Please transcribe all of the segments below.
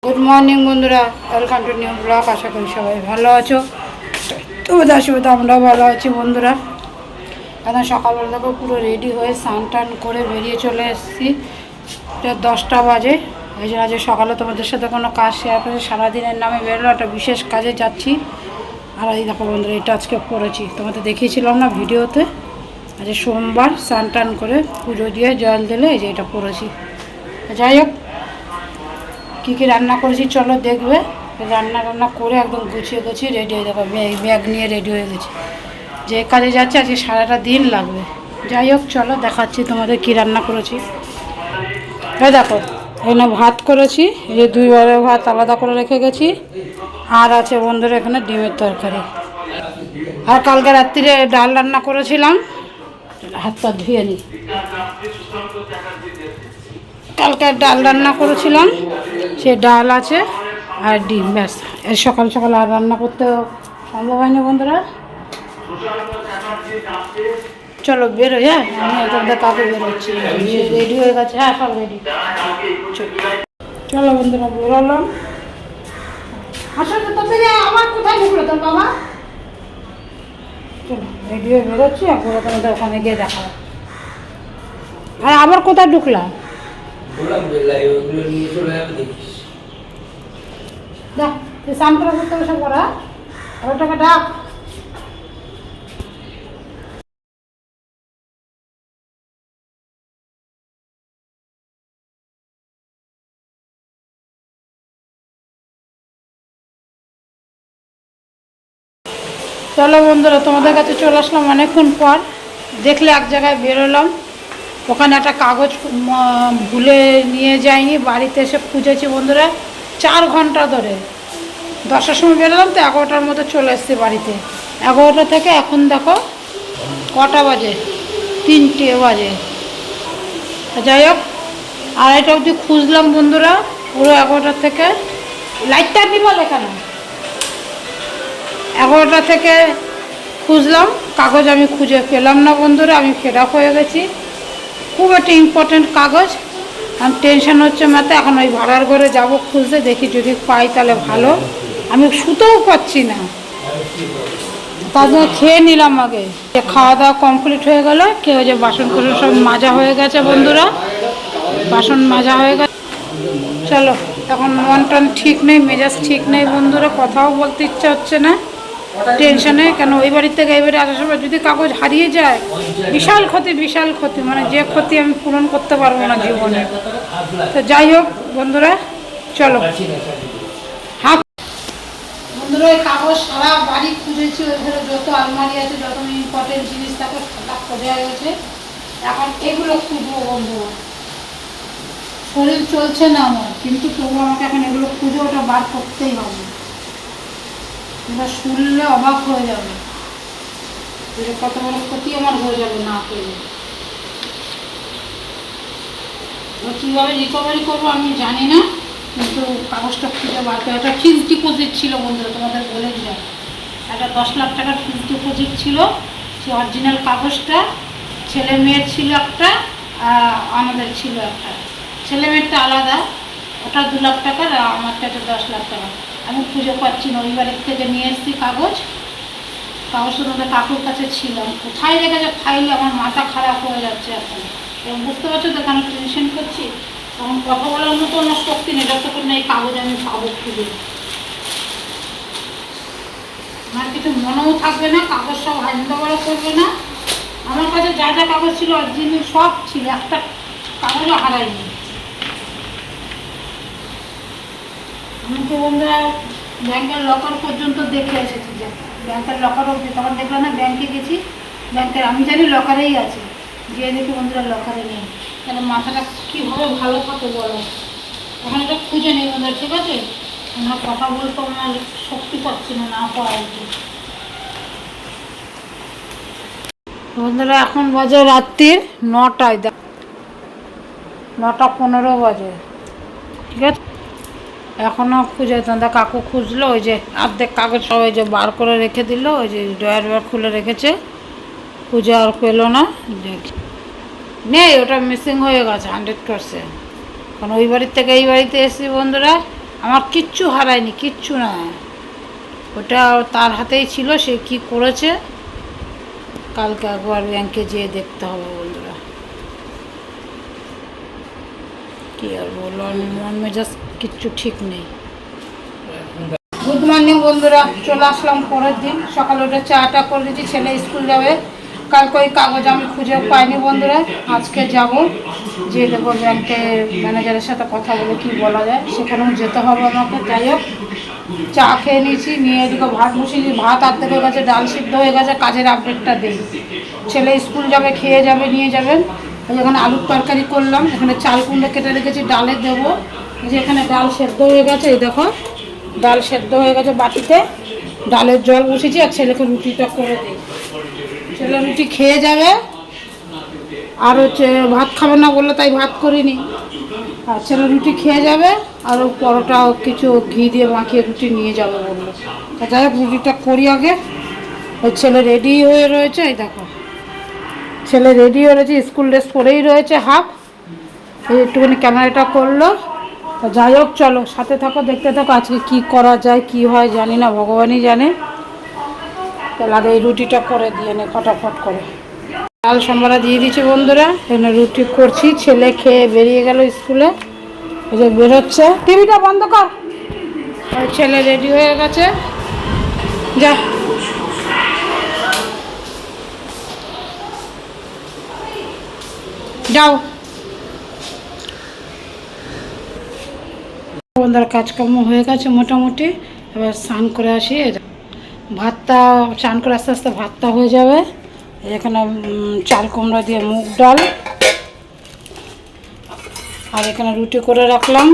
Good morning বন্ধুরা, welcome to new blog. আশা করি সবাই ভালো আছো। তোমাদের আশীর্বাদে আমরাও ভালো আছি বন্ধুরা। এখন সকালবেলা থেকে পুরো রেডি হয়ে স্নান টান করে বেরিয়ে চলে এসেছি। 10টা বাজে। এই জন্য আজ সকালে তোমাদের সাথে কোনো কাজ শেয়ার করে সারাদিনের নামে বেরোলো, একটা বিশেষ কাজে যাচ্ছি। আর এই দেখো বন্ধুরা, এটা আজকে পড়েছি, তোমাদের দেখিয়েছিলাম না ভিডিওতে। আজ সোমবার, স্নান টান করে পুজো দিয়ে জল দিলে এই যে এটা পড়েছি। যাই হোক, কী কী রান্না করেছি চলো দেখবে। রান্না করে একদম গুছিয়ে রেডি হয়ে দেখো, ব্যাগ নিয়ে রেডি হয়ে গেছি। যে কাজে যাচ্ছে আজকে সারাটা দিন লাগবে। যাই হোক চলো দেখাচ্ছি তোমাদের কি রান্না করেছি। এই দেখো, এখানে ভাত করেছি, এই যে 2 বারের ভাত আলাদা করে রেখে গেছি। আর আছে বন্ধুরা এখানে ডিমের তরকারি। আর কালকে রাত্রিরে ডাল রান্না করেছিলাম, হাত পা ধুয়ে নিই। কালকে ডাল রান্না করেছিলাম, সে ডাল আছে আর ডিম, ব্যাস। এর সকাল সকাল আর রান্না করতে সম্ভব হয়নি বন্ধুরা। চলো বেরোই। হ্যাঁ, আমি তোমাদের কাকে বেরোচ্ছি, রেডি হয়ে গেছে। হ্যাঁ, সব রেডি। চলো বন্ধুরা বেরোলাম। আসলে তোকে আবার কোথায় ঢুকলো তোর বাবা? চলো রেডি হয়ে বেরোচ্ছি, একবার তোমাদের ওখানে গিয়ে দেখাবো। আর আবার কোথায় ঢুকলাম? দেখ, স্নান করে করতে বসে পড়া, আর ওটাকে ডাক। চলো বন্ধুরা, তোমাদের কাছে চলে আসলাম অনেকক্ষণ পর। দেখলে এক জায়গায় বেরোলাম, ওখানে একটা কাগজ ভুলে নিয়ে যাইনি, বাড়িতে এসে খুঁজেছি বন্ধুরা 4 ঘন্টা ধরে। 10টার সময় বেরোলাম তো 11টার মতো চলে এসেছি বাড়িতে। 11টা থেকে এখন দেখো কটা বাজে, 3টে বাজে। যাই হোক, 2:30 অবধি খুঁজলাম বন্ধুরা, পুরো 11টা থেকে। লাইটটা নিবল এখানে। 11টা থেকে খুঁজলাম, কাগজ আমি খুঁজে পেলাম না বন্ধুরা। আমি ফেড আপ হয়ে গেছি। খুব একটা ইম্পর্টেন্ট কাগজ। আমি টেনশন হচ্ছে মাথা। এখন ওই ভাড়ার ঘরে যাব খুঁজতে, দেখি যদি পাই তাহলে ভালো। আমি শুতেও পাচ্ছি না, তার জন্য খেয়ে নিলাম আগে। খাওয়া দাওয়া কমপ্লিট হয়ে গেল। কেউ যে বাসন কোসন সব মাজা হয়ে গেছে বন্ধুরা, বাসন মাজা হয়ে গেছে। চলো, এখন মন টন ঠিক নেই, মেজাজ ঠিক নেই বন্ধুরা, কথাও বলতে ইচ্ছা হচ্ছে না টেনশনে। কেন ওই বাড়ির থেকে এই বাড়ি আসার সময় যদি কাগজ হারিয়ে যায়, বিশাল ক্ষতি, মানে যে ক্ষতি আমি পূরণ করতে পারবো না জীবনে। তো যাই হোক বন্ধুরা, চলো। হ্যাঁ বন্ধুরা, ওই কাগজ সারা বাড়ি খুঁজেছি, ওই ঘরে যত আলমারি আছে, যত ইম্পর্টেন্ট জিনিস থাকে সব খোঁজা গেছে। এখন এগুলো খুঁজবো বন্ধুরা। শরীর চলছে না আমার, কিন্তু তবু আমাকে এখন এগুলো খুঁজে ওটা বার করতেই হবে। তোমরা শুনলে অবাক হয়ে যাবে, কত বড় ক্ষতি আমার হয়ে যাবে না পেলে। কীভাবে রিকভারি করবো আমি জানি না, কিন্তু কাগজটা খুঁজে বার করে। একটা ফিক্সড ডিপোজিট ছিল বন্ধুরা, তোমাদের বলে দিলাম। একটা 10 লাখ টাকার ফিক্সড ডিপোজিট ছিল। সে অরিজিনাল কাগজটা ছেলে মেয়ের ছিল একটা, আমাদের ছিল একটা। ছেলে মেয়েরটা আলাদা, ওটা 2 লাখ টাকার, আর আমারটা 10 লাখ টাকা। আমি খুঁজে পাচ্ছি না। ওই বাড়ির থেকে নিয়ে এসেছি কাগজটা তোমাদের কাকুর কাছে ছিল। কোথায় রেখেছে ফাইলে, আমার মাথা খারাপ হয়ে যাচ্ছে এখন। এবং বুঝতে পারছো তো কেন টেনশন করছি। তখন কথা বলার মতো আমার শক্তি নেই যতক্ষণ না এই কাগজ আমি পাবো খুঁজে। আমার কিছু মনেও থাকবে না, কাগজ সব হাজতে বড় করবে না। আমার কাছে যা যা কাগজ ছিল অরিজিনাল সব ছিল, একটা কাগজও হারাইনি। আমি তো বন্ধুরা ব্যাংকের লকার পর্যন্ত দেখে এসেছি, যে ব্যাংকের লকার অবধি। তখন দেখলাম না, ব্যাংকে গেছি, ব্যাংকের আমি জানি লকারেই আছে, গিয়ে দেখি বন্ধুরা লকারে নেই। তাহলে মাথাটা কীভাবে ভালো থাকে বলো। ওখানে তো খুঁজে নেই বন্ধুরা, ঠিক আছে। আমার কথা বলতে আমার শক্তি পাচ্ছি না পাওয়া উচিত বন্ধুরা। এখন বাজে রাত্রির 9টায়, 9টা 15 বাজে, ঠিক আছে। এখনও খুঁজে তোমাদের কাকু খুঁজলো, ওই যে অর্ধেক কাগজ সব ওই যে বার করে রেখে দিল, ওই যে ড্রয়ার খুলে রেখেছে, খুঁজে আর পেলো না। নেই, ওটা মিসিং হয়ে গেছে 100%। কারণ ওই বাড়ির থেকে এই বাড়িতে এসেছি বন্ধুরা, আমার কিচ্ছু হারায়নি, কিচ্ছু না, ওটা তার হাতেই ছিল, সে কি করেছে কালকে একবার ব্যাংকে যেয়ে দেখতে হবে বন্ধুরা। কি আর বলবো, আমি মন মেজাজ কিচ্ছু ঠিক নেই। গুড মর্নিং বন্ধুরা, চলে আসলাম পরের দিন। সকালে উঠে চাটা করে দিচ্ছি, ছেলে স্কুল যাবে। কালকে ওই কাগজ আমি খুঁজে পাইনি বন্ধুরা, আজকে যাব, যে দেখো ব্যাংকে ম্যানেজারের সাথে কথা বলে কি বলা যায়, সেখানেও যেতে হবে আমাকে। যাই হোক, চা খেয়ে নিয়েছি, নিয়ে এদিকে ভাত বসিয়েছি, ভাত আর্ধেক হয়ে গেছে, ডাল সিদ্ধ হয়ে গেছে। কাজের আপডেটটা দিই, ছেলে স্কুল যাবে, খেয়ে যাবে, নিয়ে যাবেন। এখানে আলুর তরকারি করলাম, এখানে চাল কুমড়ো কেটে রেখেছি, ডালে দেবো। যে এখানে ডাল সেদ্ধ হয়ে গেছে, এই দেখো ডাল সেদ্ধ হয়ে গেছে বাটিতে, ডালের জল বসেছি। আর ছেলেকে রুটিটা করে দিই, ছেলে রুটি খেয়ে যাবে। আর হচ্ছে ভাত খাবে না বললে তাই ভাত করিনি। আর ছেলে রুটি খেয়ে যাবে, আর পরোটা কিছু ঘি দিয়ে মাখিয়ে রুটি নিয়ে যাবে বললো। তা যাই হোক, রুটিটা করি আগে। ওই ছেলে রেডি হয়ে রয়েছে, এই দেখো ছেলে রেডি হয়ে রয়েছে, স্কুল ড্রেস পরেই রয়েছে হাফ। এই একটুখানি ক্যামেরাটা করলো। তা যাই হোক, চলো সাথে থাকো, দেখতে থাকো আজকে কি করা যায়, কি হয় জানি না, ভগবানই জানে। তাহলে আগে এই রুটিটা করে দিয়ে নে ফটাফট করে। ডাল সম্বারা দিয়ে দিচ্ছি বন্ধুরা, এখানে রুটি করছি। ছেলে খেয়ে বেরিয়ে গেল স্কুলে, এই যে বেরোচ্ছে। টিভিটা বন্ধ কর। ওই ছেলে রেডি হয়ে গেছে, যা যাও। বন্ধুরা কাজকর্ম হয়ে গেছে মোটামুটি, এবার স্নান করে আসি। ভাতটা স্নান করে আস্তে আস্তে ভাতটা হয়ে যাবে। এখানে চাল কুমড়া দিয়ে মুগ ডাল, আর এখানে রুটি করে রাখলাম।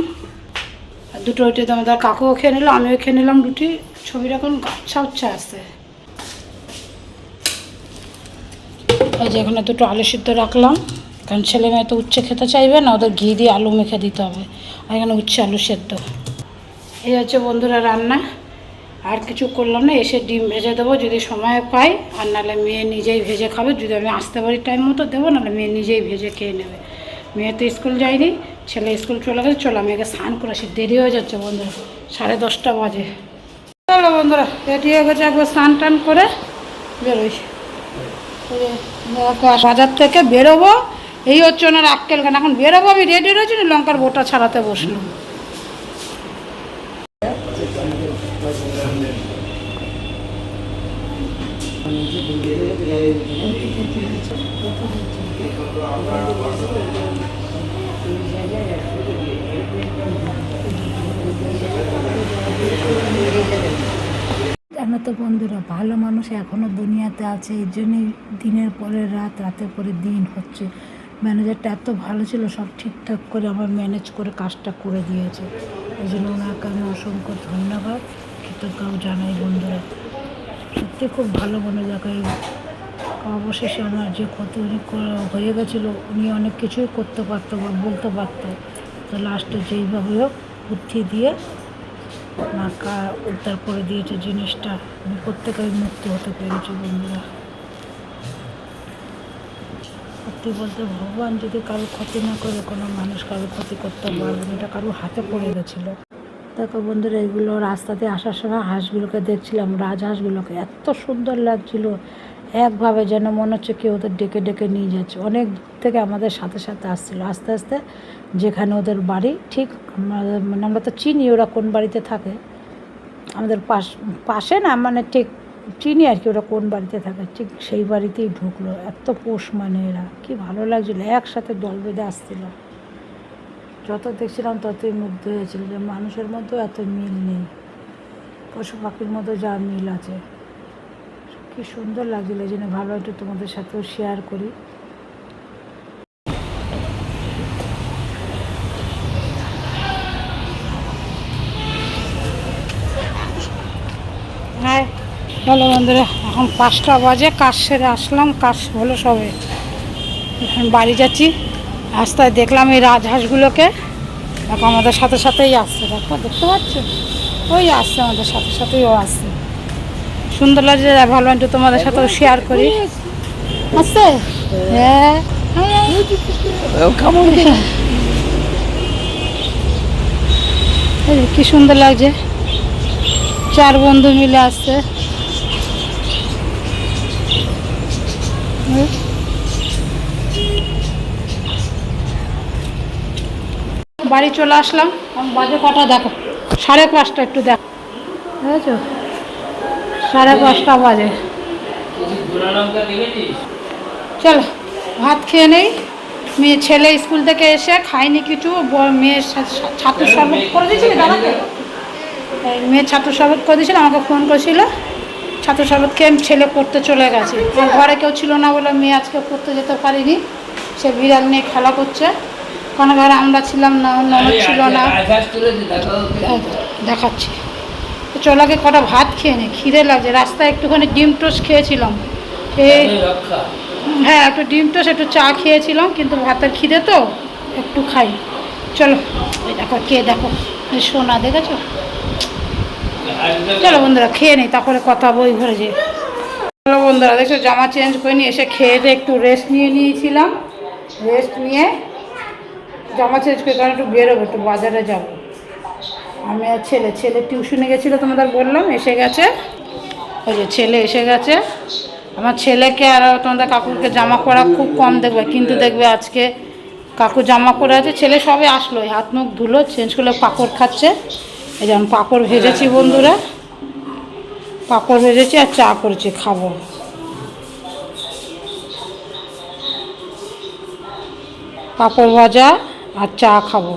আর দুটো রুটি তো আমাদের কাকুও খেয়ে নিল, আমিও খেয়ে নিলাম রুটি। ছবিটা এখন গাছা উচ্ছা আসছে। এই যে এখানে দুটো আলু সিদ্ধ রাখলাম, কারণ ছেলে মেয়ে তো উচ্ছে খেতে চাইবে না, ওদের ঘি দিয়ে আলু মেখে দিতে হবে। আর এখানে উচ্ছে আলু সেদ্ধ। এই হচ্ছে বন্ধুরা রান্না, আর কিছু করলাম না। এসে ডিম ভেজে দেবো যদি সময় পাই, আর নাহলে মেয়ে নিজেই ভেজে খাবে। যদি আমি আসতে পারি টাইম মতো দেবো, নাহলে মেয়ে নিজেই ভেজে খেয়ে নেবে। মেয়ে তো স্কুল যায়নি, ছেলে স্কুল চলে গেছে। চলো আমি আগে স্নান করে আসি, দেরি হয়ে যাচ্ছে বন্ধুরা, 10:30 বাজে। চলো বন্ধুরা, রেডি হয়ে গেছে, একবার স্নান টান করে বেরোই। বাজার থেকে বেরোবো, এই হচ্ছে ওনার আক্কেল গান। এখন বেরোবো, আমি রেডি রয়েছি না, লঙ্কার বোটা ছাড়াতে বসলাম। জানো তো বন্ধুরা, ভালো মানুষ এখনও দুনিয়াতে আছে, এই জন্যই দিনের পরে রাত, রাতের পরে দিন হচ্ছে। ম্যানেজারটা এত ভালো ছিল, সব ঠিকঠাক করে আমার ম্যানেজ করে কাজটা করে দিয়েছে। এই জন্য ওনাকে আমি অসংখ্য ধন্যবাদ, কৃতজ্ঞতাও জানাই বন্ধুরা। সত্যি খুব ভালো জায়গায়। অবশেষে আমার যে ক্ষতি উনি হয়ে গেছিলো, উনি অনেক কিছুই করতে পারতো বা বলতে পারতো, তো লাস্টে যেইভাবে হোক বুদ্ধি দিয়ে নাকা উদ্ধার করে দিয়েছে জিনিসটা। বিপদ থেকে আমি মুক্তি হতে পেরেছি বন্ধুরা। সত্যি বলতে, ভগবান যদি কারো ক্ষতি না করে, কোনো মানুষ কারো ক্ষতি করতে পারবে না, এটা কারো হাতে পড়ে গেছিলো। দেখো বন্ধুরা, এগুলো রাস্তাতে আসার সময় হাঁসগুলোকে দেখছিলাম, রাজহাঁসগুলোকে এত সুন্দর লাগছিল। একভাবে যেন মনে হচ্ছে কি ওদের ডেকে ডেকে নিয়ে যাচ্ছে। অনেক থেকে আমাদের সাথে সাথে আসছিলো, আস্তে আস্তে যেখানে ওদের বাড়ি, ঠিক আমরা তো চিনি ওরা কোন বাড়িতে থাকে, আমাদের পাশে না, মানে ঠিক চিনি আর কি ওরা কোন বাড়িতে থাকে, ঠিক সেই বাড়িতেই ঢুকলো। এত পোষ মানে এরা, কি ভালো লাগছিলো, একসাথে দল বেঁধে আসছিলো। যত দেখছিলাম ততই মুগ্ধ হয়েছিল যে মানুষের মধ্যেও এত মিল নেই, পশু পাখির মধ্যে যা মিল আছে। কি সুন্দর লাগছিলো, এই জন্য ভালো একটু তোমাদের সাথেও শেয়ার করি। হ্যাঁ ভালো বন্ধুরা, এখন 5টা বাজে, কাজ সেরে আসলাম, কাজ হলো সবে। এখন বাড়ি যাচ্ছি। রাস্তায় দেখলাম এই রাজহাঁসগুলোকে, দেখো আমাদের সাথে সাথেই আসছে, দেখো দেখতে পাচ্ছ, ওই আসছে আমাদের সাথে সাথেই, ও আসছে। সুন্দর লাগছে, ভালো একটু তোমাদের সাথেও শেয়ার করি। আসছে, হ্যাঁ এই যে কি সুন্দর লাগছে, 4 বন্ধু মিলে আসছে। বাড়ি চলে আসলাম। বাজে কটা দেখো, 5:30, একটু দেখো, বুঝেছো, 5:30 বাজে। চলো ভাত খেয়ে নেই। মেয়ে ছেলে স্কুল থেকে এসে খায়নি কিছু, মেয়ের ছাত্র শরবত করে দিয়েছিলে দাদাকে, মেয়ের ছাত্র শরবত করে দিয়েছিল, আমাকে ফোন করেছিল, ছাত্র শরবত খেয়ে ছেলে পড়তে চলে গেছে। ঘরে কেউ ছিল না বলে মেয়ে আজকে পড়তে যেতে পারিনি, সে বিড়াল নিয়ে খেলা করছে। কারণ ঘরে আমরা ছিলাম না, ননদ ছিল না, দেখাচ্ছি। চলাকে কটা ভাত খেয়ে নে, খিদে লাগছে। রাস্তায় একটুখানি ডিম টোস্ট খেয়েছিলাম, এই হ্যাঁ একটু ডিম টোস্ট, একটু চা খেয়েছিলাম, কিন্তু ভাতের খিদে তো একটু খাই। চলো এই দেখো কে, দেখো সোনা, দেখেছো? চলো বন্ধুরা খেয়ে নেই, তারপরে কথা বই ঘরে যে। চলো বন্ধুরা দেখছো, জামা চেঞ্জ করে নিয়ে এসে খেয়ে দিয়ে একটু রেস্ট নিয়েছিলাম। রেস্ট নিয়ে জামা চেঞ্জ করে, কারণ একটু বেরোবো, একটু বাজারে যাবো। আমি আর ছেলে টিউশনে গেছিলো, তোমাদের বললাম, এসে গেছে। ওই যে ছেলে এসে গেছে। আমার ছেলেকে আর তোমাদের কাকুরকে জামা পরা খুব কম দেখবে, কিন্তু দেখবে আজকে কাকু জামা পরে আছে। ছেলে সবে আসলো, হাত মুখ ধুলো, চেঞ্জ করলে পাঁপড় খাচ্ছে। এই যেমন পাঁপড় ভেজেছি বন্ধুরা, পাঁপড় ভেজেছি আর চা করেছি, খাবো। পাঁপড় ভাজা আর চা খাবো।